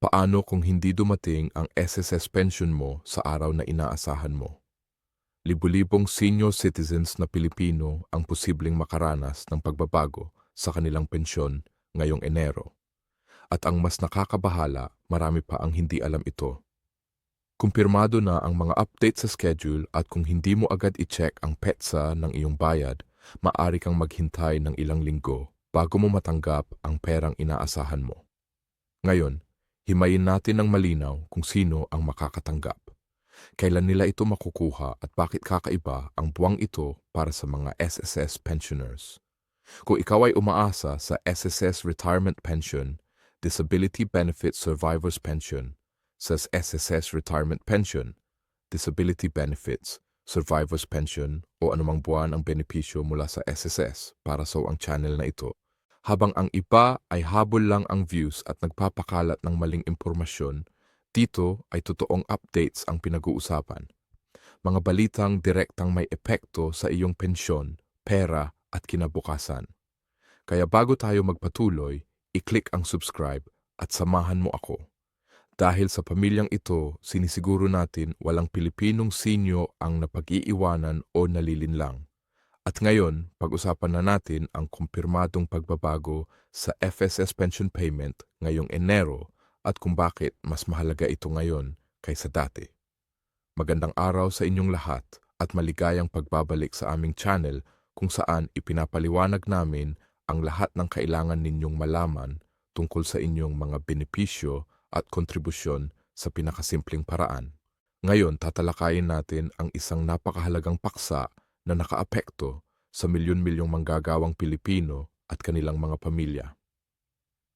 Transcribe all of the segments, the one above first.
Paano kung hindi dumating ang SSS pension mo sa araw na inaasahan mo? Libu-libong senior citizens na Pilipino ang posibleng makaranas ng pagbabago sa kanilang pensyon ngayong Enero. At ang mas nakakabahala, marami pa ang hindi alam ito. Kumpirmado na ang mga update sa schedule at kung hindi mo agad i-check ang petsa ng iyong bayad, maaari kang maghintay ng ilang linggo bago mo matanggap ang perang inaasahan mo. Ngayon, himayin natin ng malinaw kung sino ang makakatanggap. Kailan nila ito makukuha at bakit kakaiba ang buwang ito para sa mga SSS pensioners. Kung ikaw ay umaasa sa SSS Retirement Pension, Disability Benefit Survivors Pension, sa SSS Retirement Pension, Disability Benefits, Survivors Pension o anumang buwan ang benepisyo mula sa SSS para sa ang channel na ito, habang ang iba ay habol lang ang views at nagpapakalat ng maling impormasyon, dito ay totoong updates ang pinag-uusapan. Mga balitang direktang may epekto sa iyong pensyon, pera at kinabukasan. Kaya bago tayo magpatuloy, i-click ang subscribe at samahan mo ako. Dahil sa pamilyang ito, sinisiguro natin walang Pilipinong sinyo ang napag-iiwanan o nalilinlang. At ngayon, pag-usapan na natin ang kumpirmadong pagbabago sa FSS pension payment ngayong Enero at kung bakit mas mahalaga ito ngayon kaysa dati. Magandang araw sa inyong lahat at maligayang pagbabalik sa aming channel kung saan ipinapaliwanag namin ang lahat ng kailangan ninyong malaman tungkol sa inyong mga benepisyo at kontribusyon sa pinakasimpleng paraan. Ngayon, tatalakayin natin ang isang napakahalagang paksa na nakaapekto sa milyon-milyong manggagawang Pilipino at kanilang mga pamilya.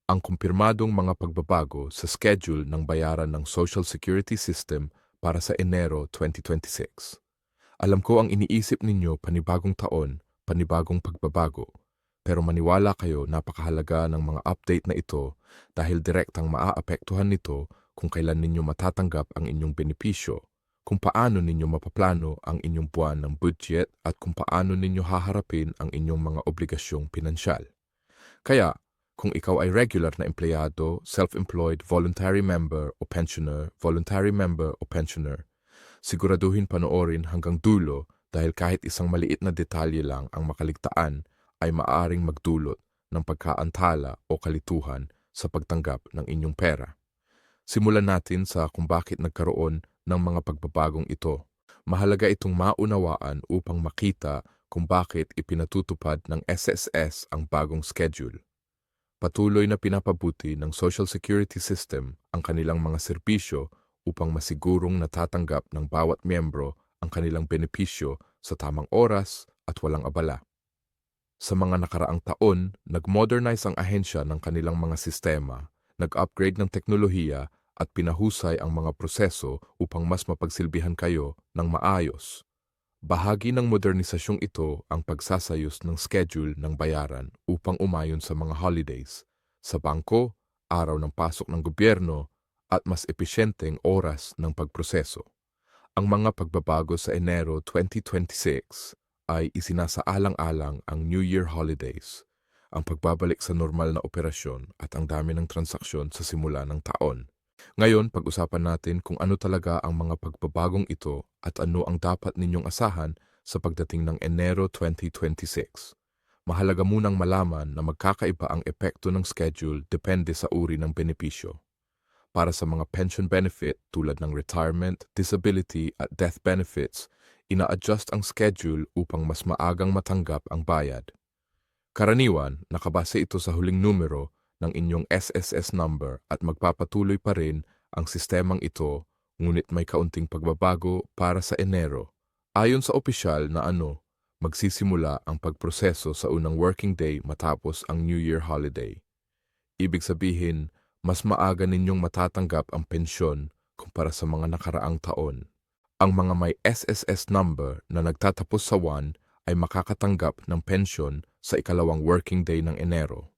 Ang kumpirmadong mga pagbabago sa schedule ng bayaran ng Social Security System para sa Enero 2026. Alam ko ang iniisip ninyo panibagong taon, panibagong pagbabago. Pero maniwala kayo, napakahalaga ng mga update na ito dahil direktang maaapektuhan nito kung kailan ninyo matatanggap ang inyong benepisyo, kung paano ninyo mapaplano ang inyong buwan ng budget at kung paano ninyo haharapin ang inyong mga obligasyong pinansyal. Kaya, kung ikaw ay regular na empleyado, self-employed, voluntary member o pensioner, siguraduhin panoorin hanggang dulo dahil kahit isang maliit na detalye lang ang makaligtaan ay maaaring magdulot ng pagkaantala o kalituhan sa pagtanggap ng inyong pera. Simulan natin sa kung bakit nagkaroon ng mga pagbabagong ito. Mahalaga itong maunawaan upang makita kung bakit ipinatutupad ng SSS ang bagong schedule. Patuloy na pinapabuti ng Social Security System ang kanilang mga serbisyo upang masigurong natatanggap ng bawat miyembro ang kanilang benepisyo sa tamang oras at walang abala. Sa mga nakaraang taon, nag-modernize ang ahensya ng kanilang mga sistema, nag-upgrade ng teknolohiya at pinahusay ang mga proseso upang mas mapagsilbihan kayo ng maayos. Bahagi ng modernisasyong ito ang pagsasayos ng schedule ng bayaran upang umayon sa mga holidays, sa bangko, araw ng pasok ng gobyerno at mas episyenteng oras ng pagproseso. Ang mga pagbabago sa Enero 2026 ay isinasaalang-alang ang New Year holidays, ang pagbabalik sa normal na operasyon at ang dami ng transaksyon sa simula ng taon. Ngayon, pag-usapan natin kung ano talaga ang mga pagbabagong ito at ano ang dapat ninyong asahan sa pagdating ng Enero 2026. Mahalaga munang malaman na magkakaiba ang epekto ng schedule depende sa uri ng benepisyo. Para sa mga pension benefit tulad ng retirement, disability at death benefits, ina-adjust ang schedule upang mas maagang matanggap ang bayad. Karaniwan, nakabase ito sa huling numero ng inyong SSS number at magpapatuloy pa rin ang sistemang ito, ngunit may kaunting pagbabago para sa Enero. Ayon sa opisyal na magsisimula ang pagproseso sa unang working day matapos ang New Year holiday. Ibig sabihin, mas maaga ninyong matatanggap ang pensyon kumpara sa mga nakaraang taon. Ang mga may SSS number na nagtatapos sa 1 ay makakatanggap ng pensyon sa ikalawang working day ng Enero.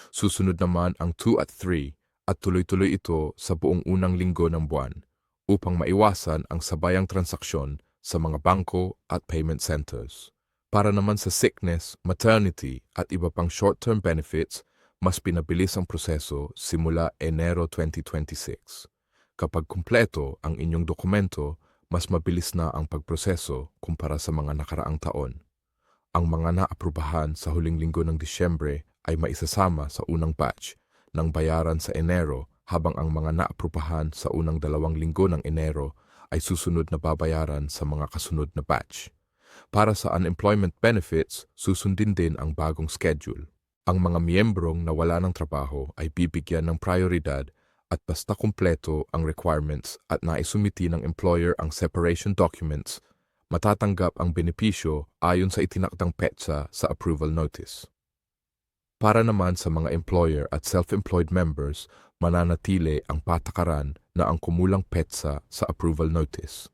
Susunod naman ang 2 at 3 at tuloy-tuloy ito sa buong unang linggo ng buwan upang maiwasan ang sabayang transaksyon sa mga bangko at payment centers. Para naman sa sickness, maternity at iba pang short-term benefits, mas pinabilis ang proseso simula Enero 2026. Kapag kumpleto ang inyong dokumento, mas mabilis na ang pagproseso kumpara sa mga nakaraang taon. Ang mga naaprubahan sa huling linggo ng Disyembre ay maisasama sa unang batch ng bayaran sa Enero, habang ang mga naaprubahan sa unang 2 linggo ng Enero ay susunod na babayaran sa mga kasunod na batch. Para sa unemployment benefits, susundin din ang bagong schedule. Ang mga miyembrong na wala ng trabaho ay bibigyan ng prioridad at basta kumpleto ang requirements at naisumiti ng employer ang separation documents, matatanggap ang benepisyo ayon sa itinakdang petsa sa approval notice. Para naman sa mga employer at self-employed members, mananatili ang patakaran na ang kumulang petsa sa approval notice.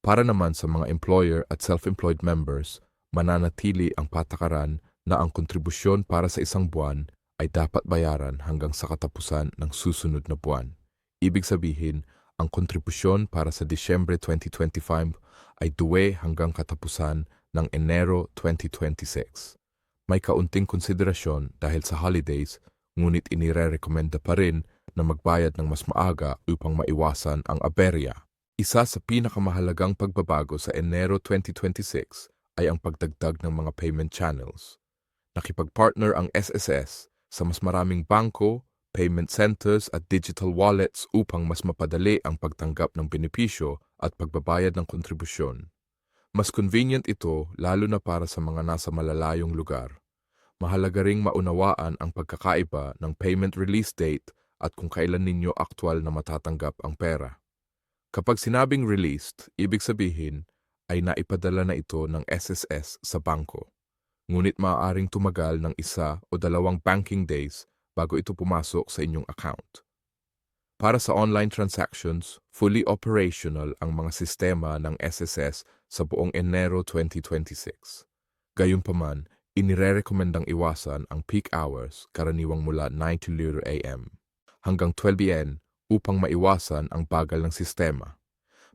Para naman sa mga employer at self-employed members, mananatili ang patakaran na ang kontribusyon para sa isang buwan ay dapat bayaran hanggang sa katapusan ng susunod na buwan. Ibig sabihin, ang kontribusyon para sa Disyembre 2025 ay duwe hanggang katapusan ng Enero 2026. May kaunting konsiderasyon dahil sa holidays, ngunit inire-recommenda pa rin na magbayad ng mas maaga upang maiwasan ang aberya. Isa sa pinakamahalagang pagbabago sa Enero 2026 ay ang pagdagdag ng mga payment channels. Nakipag-partner ang SSS sa mas maraming bangko, payment centers at digital wallets upang mas mapadali ang pagtanggap ng benepisyo at pagbabayad ng kontribusyon. Mas convenient ito lalo na para sa mga nasa malalayong lugar. Mahalaga ring maunawaan ang pagkakaiba ng payment release date at kung kailan ninyo aktwal na matatanggap ang pera. Kapag sinabing released, ibig sabihin ay naipadala na ito ng SSS sa bangko. Ngunit maaaring tumagal ng 1 o 2 banking days bago ito pumasok sa inyong account. Para sa online transactions, fully operational ang mga sistema ng SSS sa buong Enero 2026. Gayunpaman, inire-rekomendang iwasan ang peak hours karaniwang mula 9 a.m. hanggang 12 p.m. upang maiwasan ang bagal ng sistema.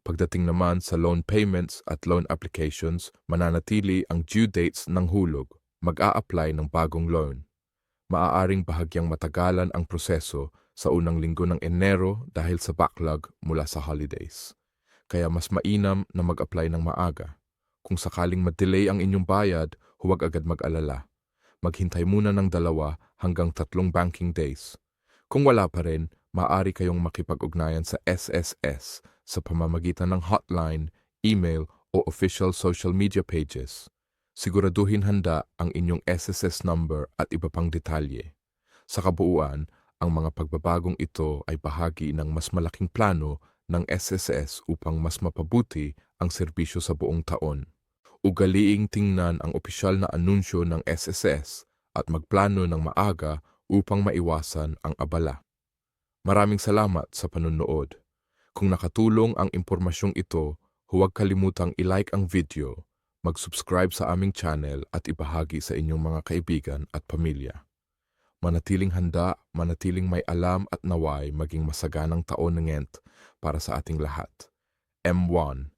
Pagdating naman sa loan payments at loan applications, mananatili ang due dates ng hulog, mag-a-apply ng bagong loan. Maaaring bahagyang matagalan ang proseso sa unang linggo ng Enero dahil sa backlog mula sa holidays. Kaya mas mainam na mag-apply ng maaga. Kung sakaling ma-delay ang inyong bayad, huwag agad mag-alala. Maghintay muna ng 2 hanggang 3 banking days. Kung wala pa rin, maaari kayong makipag-ugnayan sa SSS sa pamamagitan ng hotline, email o official social media pages. Siguraduhin handa ang inyong SSS number at iba pang detalye. Sa kabuuan, ang mga pagbabagong ito ay bahagi ng mas malaking plano ng SSS upang mas mapabuti ang serbisyo sa buong taon. Ugaliing tingnan ang opisyal na anunsyo ng SSS at magplano ng maaga upang maiwasan ang abala. Maraming salamat sa panunood. Kung nakatulong ang impormasyong ito, huwag kalimutang i-like ang video, mag-subscribe sa aming channel at ibahagi sa inyong mga kaibigan at pamilya. Manatiling handa, manatiling may alam at naway maging masaganang taon ng Ngent para sa ating lahat. M1